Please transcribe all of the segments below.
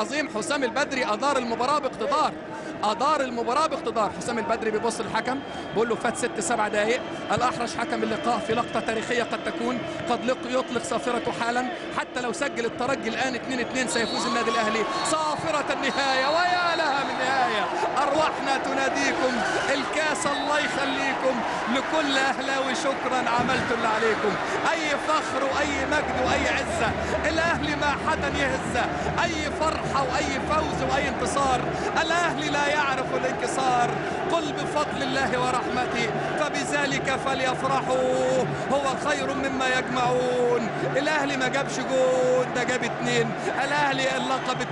العظيم حسام البدري أدار المباراة باقتدار، أدار المباراة باقتدار. حسام البدري بيبص للحكم بيقول له فات 6-7 دقائق. الأحرش حكم اللقاء في لقطة تاريخية قد تكون، قد يطلق صافرته حالا. حتى لو سجل الترجي الآن 2-2 سيفوز النادي الأهلي. صافرة النهاية، ويا لها من نهاية. أرواحنا تناديكم، الكاس الله يخليكم. لكل أهلاوي شكرا، عملتوا اللي عليكم. أي فخر وأي مجد وأي عزة، الأهلي ما حدا يهزه. أي فرحة وأي فوز وأي انتصار، الأهلي لا يعرف الانكسار. قل بفضل الله ورحمته فبذلك فليفرحوا هو خير مما يجمعون. الأهلي ما جابش جول، ده جاب 2. الأهلي اللقب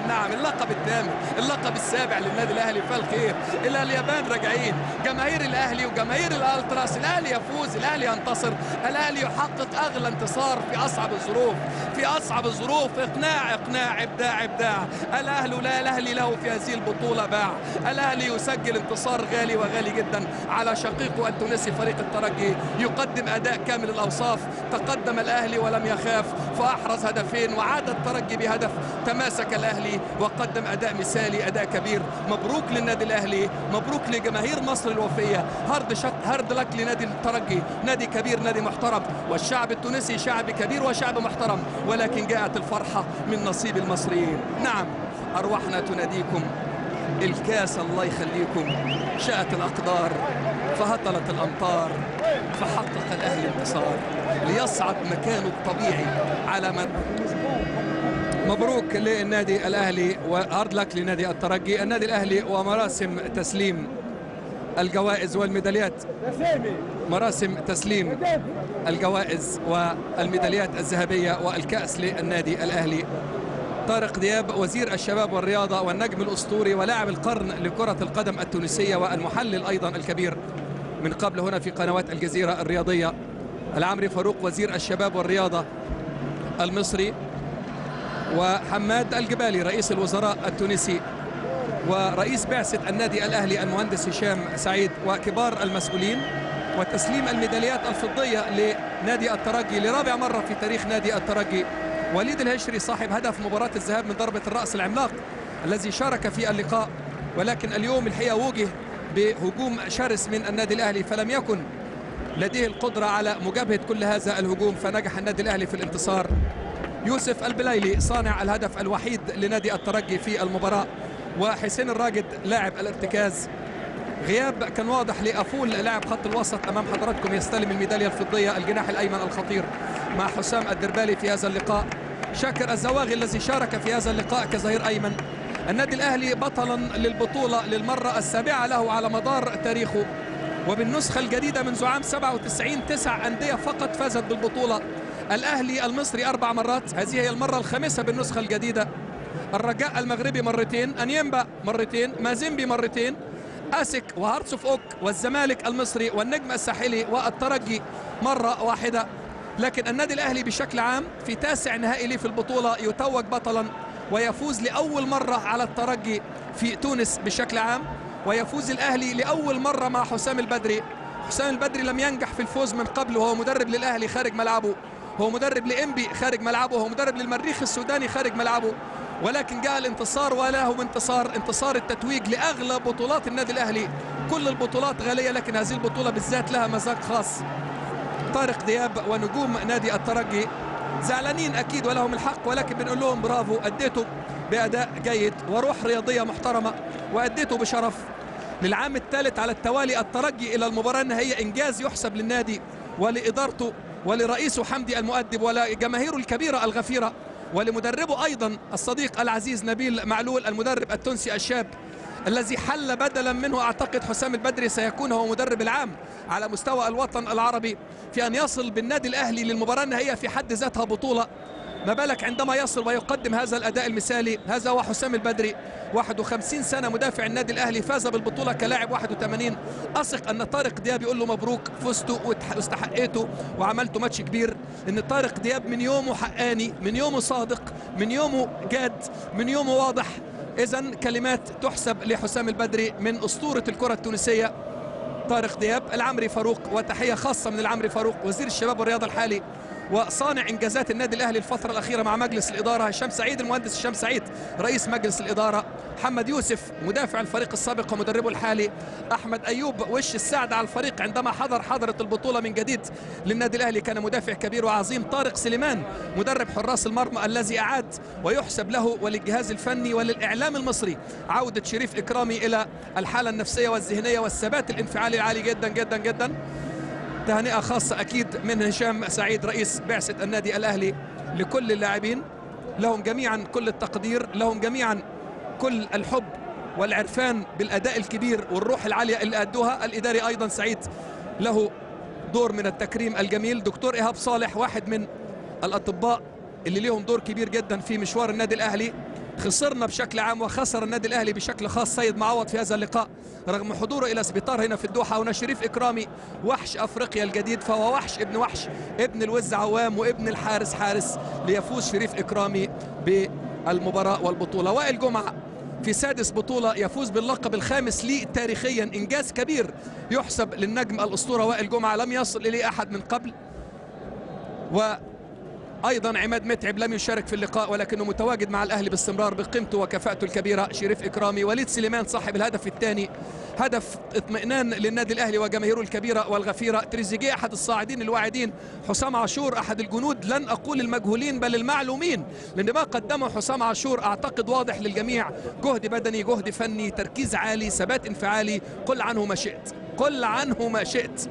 نعم اللقب الثامن، اللقب السابع للنادي الأهلي. فالخير إلى اليابان راجعين، جماهير الأهلي وجماهير الألتراس. الأهلي يفوز، الأهلي ينتصر، الأهلي يحقق أغلى انتصار في أصعب الظروف، في أصعب الظروف. إقناع إبداع. الأهلي له في هذه البطولة باع. الأهلي يسجل انتصار غالي وغالي جدا على شقيقه التونسي فريق الترجي، يقدم أداء كامل الأوصاف. تقدم الأهلي ولم يخاف فأحرز هدفين وعاد الترجي بهدف. تماسك الأهلي وقدم أداء مثالي، أداء كبير. مبروك للنادي الأهلي، مبروك لجماهير مصر الوفية. هارد لك لنادي الترجي، نادي كبير، نادي محترم، والشعب التونسي شعب كبير وشعب محترم. ولكن جاءت الفرحة من نصيب المصريين. نعم أرواحنا تناديكم، الكاس الله يخليكم. شاءت الأقدار فهطلت الأمطار، فحقق الأهلي انتصار ليصعد مكانه الطبيعي على مبروك للنادي الأهلي وهارد لك لنادي الترجي. النادي الأهلي ومراسم تسليم الجوائز والميداليات، مراسم تسليم الجوائز والميداليات الذهبية والكأس للنادي الأهلي. طارق دياب وزير الشباب والرياضة والنجم الأسطوري ولاعب القرن لكرة القدم التونسية والمحلل أيضا الكبير من قبل هنا في قنوات الجزيرة الرياضية. العمري فاروق وزير الشباب والرياضة المصري، وحماد الجبالي رئيس الوزراء التونسي، ورئيس بعثة النادي الأهلي المهندس هشام سعيد، وكبار المسؤولين. وتسليم الميداليات الفضية لنادي الترجي لرابع مرة في تاريخ نادي الترجي. وليد الهشري صاحب هدف مباراة الذهاب من ضربة الرأس العملاق الذي شارك في اللقاء، ولكن اليوم الحقيقة وجه بهجوم شرس من النادي الأهلي فلم يكن لديه القدرة على مجابهة كل هذا الهجوم، فنجح النادي الأهلي في الانتصار. يوسف البليلي صانع الهدف الوحيد لنادي الترجي في المباراة، وحسين الراجد لاعب الارتكاز. غياب كان واضح لأفول لاعب خط الوسط أمام حضراتكم يستلم الميدالية الفضية، الجناح الأيمن الخطير مع حسام الدربالي في هذا اللقاء. شاكر الزواغي الذي شارك في هذا اللقاء كظهير أيمن. النادي الأهلي بطلا للبطولة للمرة السابعة له على مدار تاريخه، وبالنسخة الجديدة منذ عام 97 9 أندية فقط فازت بالبطولة. الأهلي المصري 4 مرات، هذه هي المرة الخامسة بالنسخة الجديدة. الرجاء المغربي مرتين، أنيمبا مرتين، مازيمبي مرتين، أسك وهارتس اوف اوك، والزمالك المصري والنجم الساحلي والترجي مرة واحدة. لكن النادي الأهلي بشكل عام في 9 نهائي ليه في البطولة يتوج بطلا، ويفوز لأول مرة على الترجي في تونس بشكل عام، ويفوز الأهلي لأول مرة مع حسام البدري. حسام البدري لم ينجح في الفوز من قبل، وهو مدرب للأهلي خارج ملعبه، هو مدرب لإنبي خارج ملعبه، هو مدرب للمريخ السوداني خارج ملعبه، ولكن جاء الانتصار ولهم انتصار التتويج لأغلى بطولات النادي الأهلي. كل البطولات غالية لكن هذه البطولة بالذات لها مذاق خاص. طارق دياب ونجوم نادي الترجي زعلانين أكيد ولهم الحق، ولكن بنقول لهم برافو، أديتوا بأداء جيد وروح رياضية محترمة، وأديتوا بشرف. للعام الثالث على التوالي الترجي إلى المباراة النهائية، إنجاز يحسب للنادي ولإدارته ولرئيسه حمدي المؤدب ولجماهيره الكبيرة الغفيرة، ولمدربه أيضا الصديق العزيز نبيل معلول المدرب التونسي الشاب الذي حل بدلا منه. أعتقد حسام البدري سيكون هو مدرب العام على مستوى الوطن العربي، في أن يصل بالنادي الأهلي للمباراة النهائية في حد ذاتها بطولة، ما بالك عندما يصل ويقدم هذا الأداء المثالي. هذا هو حسام البدري، 51 سنة مدافع النادي الأهلي، فاز بالبطولة كلاعب 81. أثق أن طارق دياب يقول له مبروك، فزتوا واستحقيتوا وعملتوا ماتش كبير. إن طارق دياب من يومه حقاني، من يومه صادق، من يومه جاد، من يومه واضح. إذن كلمات تحسب لحسام البدري من أسطورة الكرة التونسية طارق دياب. العمري فاروق، وتحية خاصة من العمري فاروق وزير الشباب والرياضة الحالي وصانع انجازات النادي الاهلي الفتره الاخيره مع مجلس الاداره، هشام سعيد المهندس هشام سعيد رئيس مجلس الاداره، محمد يوسف مدافع الفريق السابق ومدربه الحالي، احمد ايوب وش السعد على الفريق عندما حضرت البطوله من جديد للنادي الاهلي، كان مدافع كبير وعظيم، طارق سليمان مدرب حراس المرمى الذي اعاد ويحسب له وللجهاز الفني وللاعلام المصري عوده شريف اكرامي الى الحاله النفسيه والذهنيه والثبات الانفعالي العالي جدا جدا جدا. تهنئة خاصة أكيد من هشام سعيد رئيس بعثة النادي الأهلي لكل اللاعبين، لهم جميعا كل التقدير، لهم جميعا كل الحب والعرفان بالأداء الكبير والروح العالية اللي أدوها. الإداري أيضا سعيد له دور من التكريم الجميل. دكتور إيهاب صالح واحد من الأطباء اللي لهم دور كبير جدا في مشوار النادي الأهلي. خسرنا بشكل عام وخسر النادي الأهلي بشكل خاص سيد معوض في هذا اللقاء رغم حضوره إلى سبيطار هنا في الدوحة. هنا شريف إكرامي وحش أفريقيا الجديد، فهو وحش ابن الوز عوام وابن الحارس حارس، ليفوز شريف إكرامي بالمباراة والبطولة. وائل جمعة في سادس بطولة يفوز باللقب الخامس ليه تاريخيا، إنجاز كبير يحسب للنجم الأسطورة وائل جمعة لم يصل إليه أحد من قبل. أيضا عماد متعب لم يشارك في اللقاء ولكنه متواجد مع الأهلي باستمرار بقيمته وكفاءته الكبيرة. شريف إكرامي، وليد سليمان صاحب الهدف الثاني، هدف اطمئنان للنادي الأهلي وجماهيره الكبيرة والغفيرة. تريزيجيه أحد الصاعدين الواعدين، حسام عاشور أحد الجنود لن أقول المجهولين بل المعلومين، لأن ما قدمه حسام عاشور أعتقد واضح للجميع، جهد بدني، جهد فني، تركيز عالي، ثبات انفعالي، قل عنه ما شئت، قل عنه ما شئت.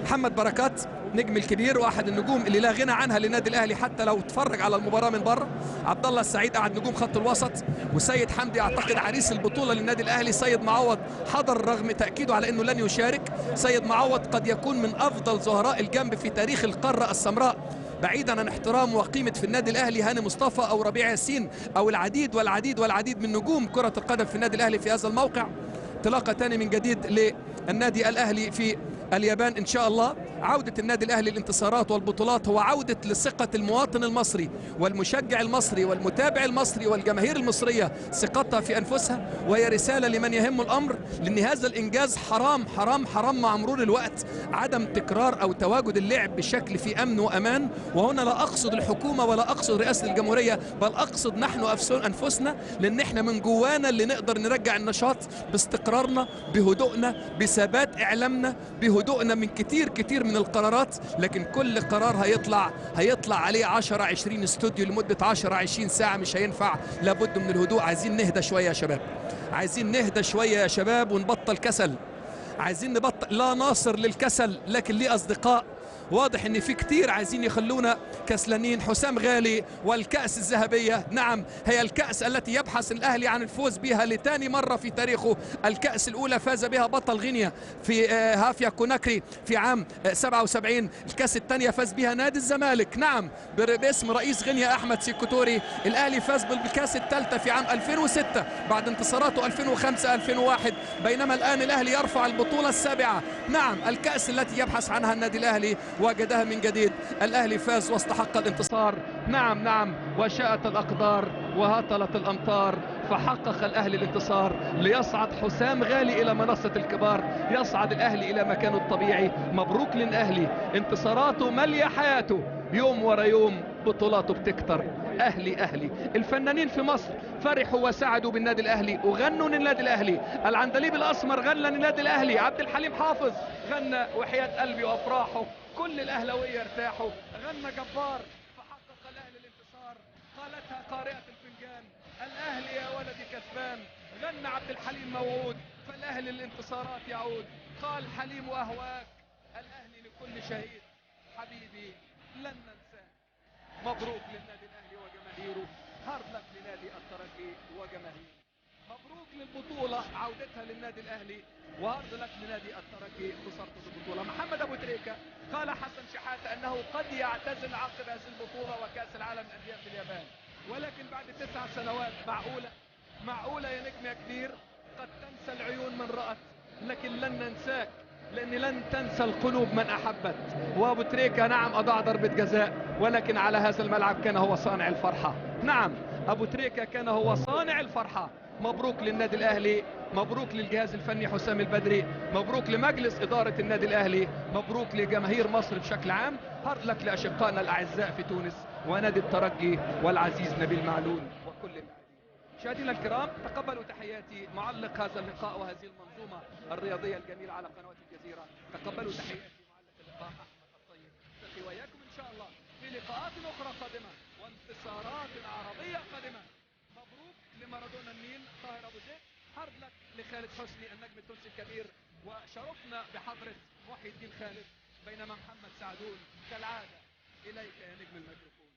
محمد بركات نجم الكبير واحد النجوم اللي لا غنى عنها للنادي الاهلي حتى لو تفرج على المباراه من بره. عبد الله السعيد احد نجوم خط الوسط، وسيد حمدي اعتقد عريس البطوله للنادي الاهلي. سيد معوض حضر رغم تاكيده على انه لن يشارك. سيد معوض قد يكون من افضل ظهراء الجنب في تاريخ القاره السمراء، بعيدا عن احترام وقيمه في النادي الاهلي هاني مصطفى او ربيع ياسين او العديد والعديد والعديد من نجوم كره القدم في النادي الاهلي في هذا الموقع. انطلاقه ثاني من جديد للنادي الاهلي في اليابان إن شاء الله. عودة النادي الأهلي للانتصارات والبطولات هو عودة لثقة المواطن المصري والمشجع المصري والمتابع المصري والجماهير المصرية، ثقتها في أنفسها، وهي رسالة لمن يهم الأمر، لأن هذا الإنجاز حرام حرام حرام مع مرور الوقت عدم تكرار أو تواجد اللعب بشكل في أمن وأمان. وهنا لا أقصد الحكومة ولا أقصد رئاسة الجمهورية، بل أقصد نحن أنفسنا، لأن إحنا من جوانا اللي نقدر نرجع النشاط باستقرارنا، بهدوءنا، بثبات إعلامنا، بهدوءنا من كتير من القرارات. لكن كل قرار هيطلع عليه 10-20 استوديو لمدة 10-20 ساعة، مش هينفع، لابد من الهدوء. عايزين نهدى شوية يا شباب، عايزين نهدى شوية يا شباب ونبطل كسل، عايزين نبطل. لا ناصر للكسل لكن ليه أصدقاء. واضح ان في كتير عايزين يخلونا كسلانين. حسام غالي والكأس الذهبية، نعم هي الكأس التي يبحث الأهلي عن الفوز بها لثاني مرة في تاريخه. الكأس الأولى فاز بها بطل غينيا في هافيا كوناكري في عام 77. الكأس الثانية فاز بها نادي الزمالك، نعم باسم رئيس غينيا أحمد سيكوتوري. الأهلي فاز بالكأس الثالثة في عام 2006 بعد انتصاراته 2005-2001، بينما الآن الأهلي يرفع البطولة السابعة. نعم الكأس التي يبحث عنها النادي الأهلي وجدها من جديد. الأهلي فاز واستحق الانتصار، نعم وشاءت الأقدار وهطلت الأمطار فحقق الأهلي الانتصار ليصعد حسام غالي إلى منصة الكبار، يصعد الأهلي إلى مكانه الطبيعي. مبروك للأهلي، انتصاراته مالية حياته، يوم ورا يوم بطولاته بتكتر. أهلي الفنانين في مصر فرحوا وسعدوا بالنادي الأهلي وغنوا للنادي الأهلي. العندليب الأسمر غنى للنادي الأهلي، عبد الحليم حافظ غنى وحياة قلبي وأفراحه، كل الأهلاوية ارتاحوا. غنى جبار فحقق الأهلي الانتصار، قالتها قارئة الفنجان الأهلي يا ولدي كسبان. غنى عبد الحليم موعود فالأهلي الانتصارات يعود. قال حليم أهواك الأهلي لكل شهيد، حبيبي لن ننساه. مبروك للنادي الأهلي وجماهيره، هارد لك لنادي الترجي وجماهيره. مبروك للبطولة عودتها للنادي الأهلي، وهارد لك لنادي الترجي خسارته البطولة. محمد أبو تريكة قال حسن شحاتة أنه قد يعتزل عقب هذه البطولة وكأس العالم للأندية في اليابان، ولكن بعد 9 سنوات معقولة يا نجم يا كبير؟ قد تنسى العيون من رأت لكن لن ننساك، لأن لن تنسى القلوب من أحبت. وأبو تريكة نعم أضاع ضربة جزاء، ولكن على هذا الملعب كان هو صانع الفرحة. نعم أبو تريكة كان هو صانع الفرحة. مبروك للنادي الأهلي، مبروك للجهاز الفني حسام البدري، مبروك لمجلس إدارة النادي الأهلي، مبروك لجماهير مصر بشكل عام. هارد لك لأشقائنا الأعزاء في تونس ونادي الترجي والعزيز نبيل معلول وكل اللاعبين. مشاهدينا الكرام، تقبلوا تحياتي معلق هذا اللقاء وهذه المنظومة الرياضية الجميلة على قنوات الجزيرة. تقبلوا تحياتي معلق اللقاء أحمد الطيب. نلتقي وإياكم إن شاء الله في لقاءات أخرى قادمة وانتصارات عربية قادمة. مبروك لمارادونا النيل طاهر أبو زيد، هارد لك لخالد حسني النجم التونسي الكبير، وشرفنا بحضرة محي الدين خالد، بينما محمد سعدون كالعادة إليك يا نجم الميكروفون.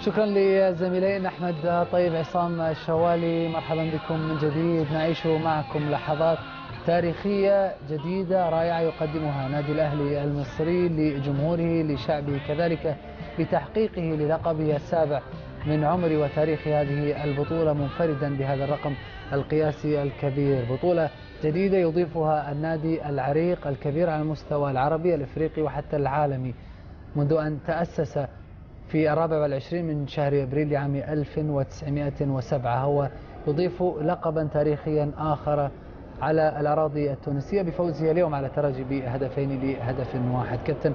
شكرا لزميلين أحمد طيب عصام الشوالي. مرحبا بكم من جديد، نعيش معكم لحظات تاريخية جديدة رائعة يقدمها نادي الأهلي المصري لجمهوره لشعبه، كذلك بتحقيقه للقبه السابع من عمر وتاريخ هذه البطولة، منفردا بهذا الرقم القياسي الكبير. بطولة جديدة يضيفها النادي العريق الكبير على المستوى العربي الإفريقي وحتى العالمي منذ أن تأسس في 24 من شهر أبريل لعام 1907. هو يضيف لقبا تاريخيا آخر على الأراضي التونسية بفوزه اليوم على الترجي بهدفين لهدف واحد. كابتن